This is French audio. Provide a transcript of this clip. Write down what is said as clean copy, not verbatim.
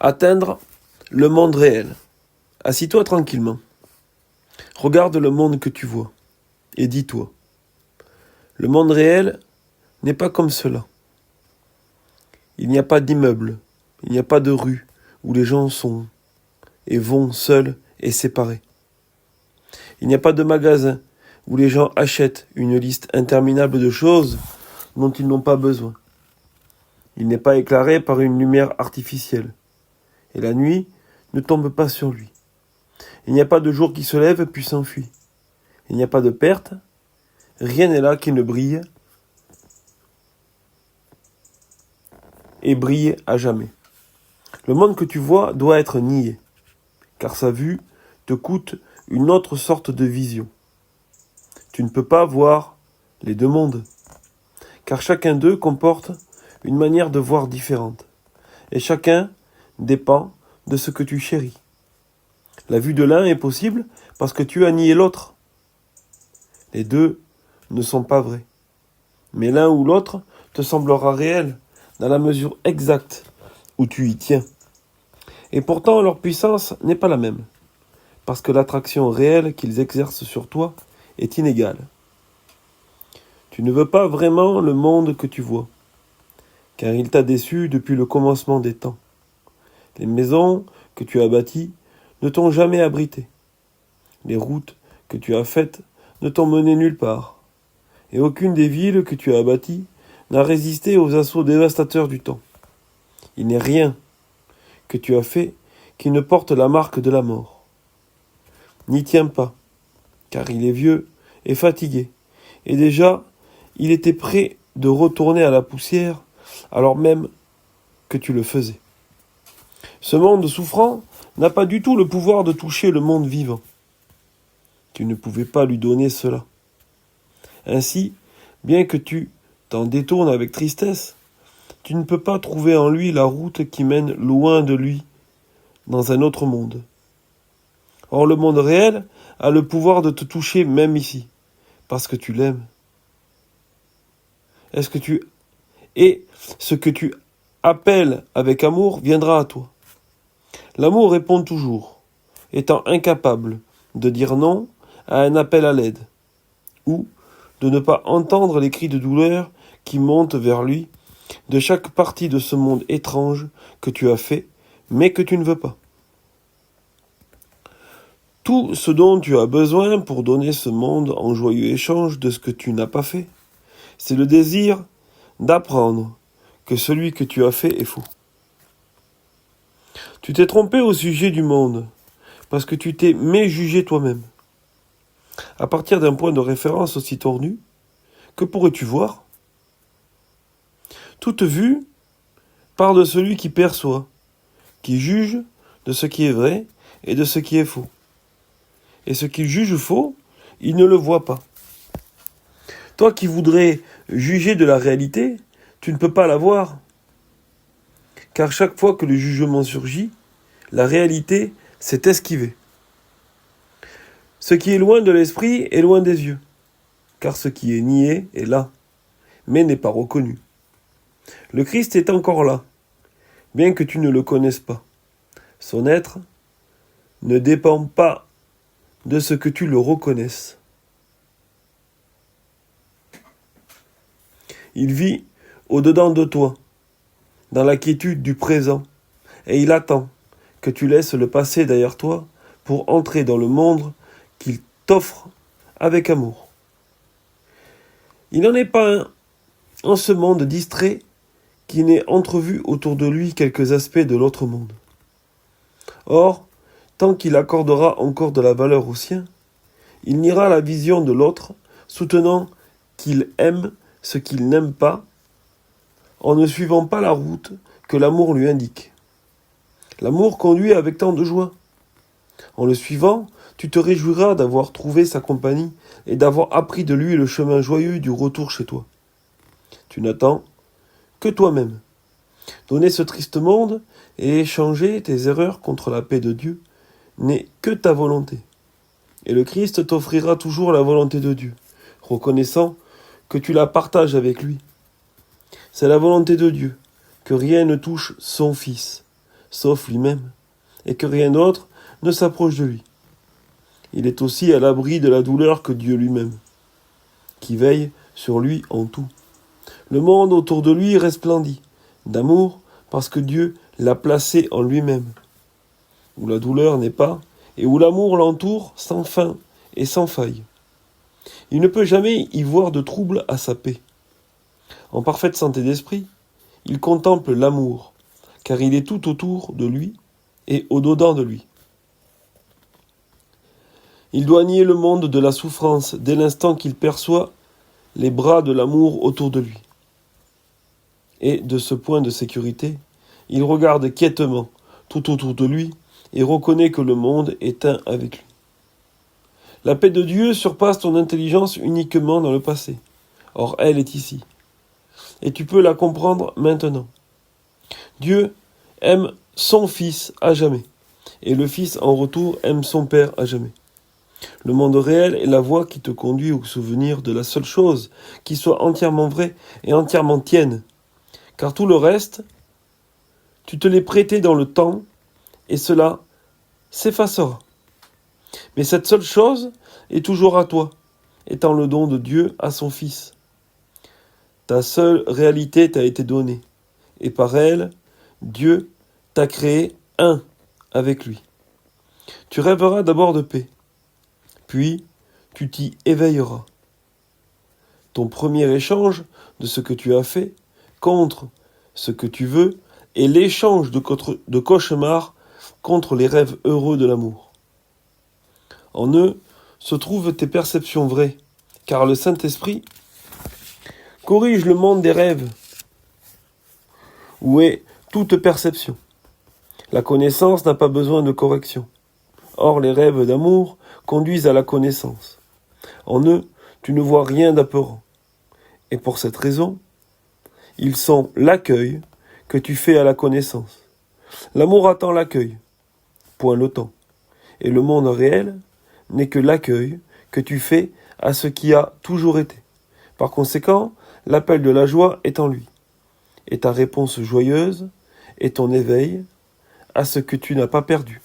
Atteindre le monde réel. Assis-toi tranquillement. Regarde le monde que tu vois et dis-toi. Le monde réel n'est pas comme cela. Il n'y a pas d'immeuble, il n'y a pas de rue où les gens sont et vont seuls et séparés. Il n'y a pas de magasin où les gens achètent une liste interminable de choses dont ils n'ont pas besoin. Il n'est pas éclairé par une lumière artificielle. Et la nuit ne tombe pas sur lui. Il n'y a pas de jour qui se lève puis s'enfuit. Il n'y a pas de perte. Rien n'est là qui ne brille et brille à jamais. Le monde que tu vois doit être nié, car sa vue te coûte une autre sorte de vision. Tu ne peux pas voir les deux mondes, car chacun d'eux comporte une manière de voir différente, et chacun dépend de ce que tu chéris. La vue de l'un est possible parce que tu as nié l'autre. Les deux ne sont pas vrais, mais l'un ou l'autre te semblera réel dans la mesure exacte où tu y tiens. Et pourtant leur puissance n'est pas la même, parce que l'attraction réelle qu'ils exercent sur toi est inégale. Tu ne veux pas vraiment le monde que tu vois, car il t'a déçu depuis le commencement des temps. Les maisons que tu as bâties ne t'ont jamais abrité. Les routes que tu as faites ne t'ont mené nulle part. Et aucune des villes que tu as bâties n'a résisté aux assauts dévastateurs du temps. Il n'est rien que tu as fait qui ne porte la marque de la mort. N'y tiens pas, car il est vieux et fatigué, et déjà il était prêt de retourner à la poussière alors même que tu le faisais. Ce monde souffrant n'a pas du tout le pouvoir de toucher le monde vivant. Tu ne pouvais pas lui donner cela. Ainsi, bien que tu t'en détournes avec tristesse, tu ne peux pas trouver en lui la route qui mène loin de lui, dans un autre monde. Or, le monde réel a le pouvoir de te toucher même ici, parce que tu l'aimes. Et ce que tu appelles avec amour viendra à toi. L'amour répond toujours, étant incapable de dire non à un appel à l'aide, ou de ne pas entendre les cris de douleur qui montent vers lui de chaque partie de ce monde étrange que tu as fait, mais que tu ne veux pas. Tout ce dont tu as besoin pour donner ce monde en joyeux échange de ce que tu n'as pas fait, c'est le désir d'apprendre que celui que tu as fait est faux. Tu t'es trompé au sujet du monde, parce que tu t'es méjugé toi-même. À partir d'un point de référence aussi tordu, que pourrais-tu voir ? Toute vue part de celui qui perçoit, qui juge de ce qui est vrai et de ce qui est faux. Et ce qu'il juge faux, il ne le voit pas. Toi qui voudrais juger de la réalité, tu ne peux pas la voir. Car chaque fois que le jugement surgit, la réalité s'est esquivée. Ce qui est loin de l'esprit est loin des yeux, car ce qui est nié est là, mais n'est pas reconnu. Le Christ est encore là, bien que tu ne le connaisses pas. Son être ne dépend pas de ce que tu le reconnaisses. Il vit au-dedans de toi, dans la quiétude du présent, et il attend que tu laisses le passé derrière toi pour entrer dans le monde qu'il t'offre avec amour. Il n'en est pas un en ce monde distrait qui n'ait entrevu autour de lui quelques aspects de l'autre monde. Or, tant qu'il accordera encore de la valeur au sien, il niera la vision de l'autre, soutenant qu'il aime ce qu'il n'aime pas, en ne suivant pas la route que l'amour lui indique. L'amour conduit avec tant de joie. En le suivant, tu te réjouiras d'avoir trouvé sa compagnie et d'avoir appris de lui le chemin joyeux du retour chez toi. Tu n'attends que toi-même. Donner ce triste monde et échanger tes erreurs contre la paix de Dieu n'est que ta volonté. Et le Christ t'offrira toujours la volonté de Dieu, reconnaissant que tu la partages avec lui. C'est la volonté de Dieu, que rien ne touche son Fils, sauf lui-même, et que rien d'autre ne s'approche de lui. Il est aussi à l'abri de la douleur que Dieu lui-même, qui veille sur lui en tout. Le monde autour de lui resplendit d'amour parce que Dieu l'a placé en lui-même, où la douleur n'est pas et où l'amour l'entoure sans fin et sans faille. Il ne peut jamais y voir de trouble à sa paix. En parfaite santé d'esprit, il contemple l'amour, car il est tout autour de lui et au-dedans de lui. Il doit nier le monde de la souffrance dès l'instant qu'il perçoit les bras de l'amour autour de lui. Et de ce point de sécurité, il regarde quietement tout autour de lui et reconnaît que le monde est un avec lui. La paix de Dieu surpasse ton intelligence uniquement dans le passé. Or, elle est ici. Et tu peux la comprendre maintenant. Dieu aime son Fils à jamais. Et le Fils, en retour, aime son Père à jamais. Le monde réel est la voie qui te conduit au souvenir de la seule chose qui soit entièrement vraie et entièrement tienne. Car tout le reste, tu te l'es prêté dans le temps, et cela s'effacera. Mais cette seule chose est toujours à toi, étant le don de Dieu à son Fils. Ta seule réalité t'a été donnée, et par elle, Dieu t'a créé un avec lui. Tu rêveras d'abord de paix, puis tu t'y éveilleras. Ton premier échange de ce que tu as fait contre ce que tu veux est l'échange de cauchemars contre les rêves heureux de l'amour. En eux se trouvent tes perceptions vraies, car le Saint-Esprit corrige le monde des rêves, où est toute perception. La connaissance n'a pas besoin de correction. Or, les rêves d'amour conduisent à la connaissance. En eux, tu ne vois rien d'apeurant. Et pour cette raison, ils sont l'accueil que tu fais à la connaissance. L'amour attend l'accueil, point le temps. Et le monde réel n'est que l'accueil que tu fais à ce qui a toujours été. Par conséquent, l'appel de la joie est en lui. Et ta réponse joyeuse est ton éveil à ce que tu n'as pas perdu.